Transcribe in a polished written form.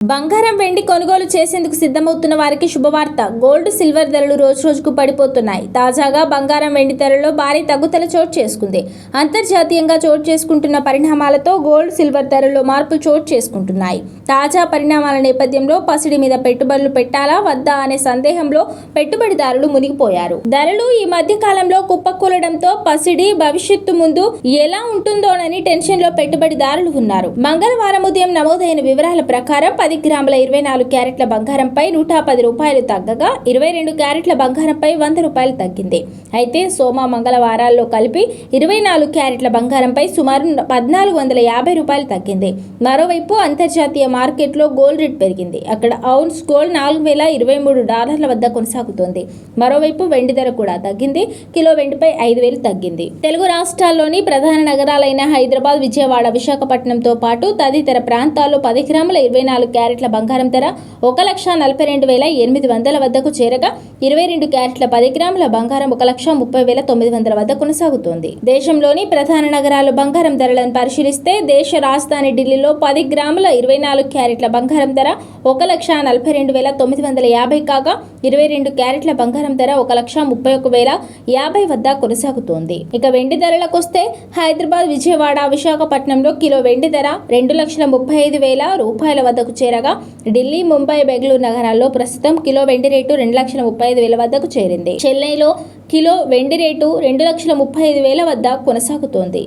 బంగారం వెండి కొనుగోలు చేసేందుకు సిద్ధమవుతున్న వారికి శుభవార్త. గోల్డ్ సిల్వర్ ధరలు రోజురోజుకు పడిపోతున్నాయి. తాజాగా బంగారం వెండి ధరల్లో భారీ తగ్గుదల చోటు చేసుకుంది. అంతర్జాతీయంగా చోటు చేసుకుంటున్న పరిణామాలతో గోల్డ్ సిల్వర్ ధరల్లో మార్పులు చోటు చేసుకుంటున్నాయి. తాజా పరిణామాల నేపథ్యంలో పసిడి మీద పెట్టుబడులు పెట్టాలా వద్దా అనే సందేహంలో పెట్టుబడిదారులు మునిగిపోయారు. ధరలు ఈ మధ్య కాలంలో కుప్పకూలడంతో పసిడి భవిష్యత్తు ముందు ఎలా ఉంటుందోనని టెన్షన్ లో పెట్టుబడిదారులు ఉన్నారు. మంగళవారం ఉదయం నమోదైన వివరాల ప్రకారం 10 గ్రాముల 24 క్యారెట్ల బంగారంపై 110 రూపాయలు తగ్గగా 22 క్యారెట్ల బంగారంపై 100 రూపాయలు తగ్గింది. అయితే సోమ మంగళవారాల్లో కలిపి 24 క్యారెట్ల బంగారంపై సుమారు 1450 రూపాయలు తగ్గింది. మరోవైపు అంతర్జాతీయ మార్కెట్లో గోల్డ్ రేట్ పెరిగింది. అక్కడ ఔన్స్ గోల్డ్ $4023 వద్ద కొనసాగుతోంది. మరోవైపు వెండి ధర కూడా తగ్గింది. కిలో వెండిపై 5000 తగ్గింది. తెలుగు రాష్ట్రాల్లోని ప్రధాన నగరాలైన హైదరాబాద్, విజయవాడ, విశాఖపట్నంతో పాటు తదితర ప్రాంతాల్లో 10 గ్రాముల 24 క్యారెట్ల బంగారం ధర 1,42,800 వద్దకు చేరగా 22 క్యారెట్ల 10 గ్రాముల బంగారం 1,30,900 వద్ద కొనసాగుతోంది. దేశంలోని ప్రధాన నగరాల బంగారం ధరలను పరిశీలిస్తే దేశ రాజధాని ఢిల్లీలో 10 గ్రాముల 24 క్యారెట్ల బంగారం ధర 1,42,950 కాగా 22 క్యారెట్ల బంగారం ధర 1,31,050 వద్ద కొనసాగుతోంది. ఇక వెండి ధరలకొస్తే హైదరాబాద్, విజయవాడ, విశాఖపట్నంలో కిలో వెండి ధర 2,35,000 రూపాయల వద్దకు చేరగా ఢిల్లీ, ముంబై, బెంగళూరు నగరాల్లో ప్రస్తుతం కిలో వెండి రేటు 2,35,000 వద్దకు చేరింది. చెన్నైలో కిలో వెండి రేటు 2,35,000 వద్ద కొనసాగుతోంది.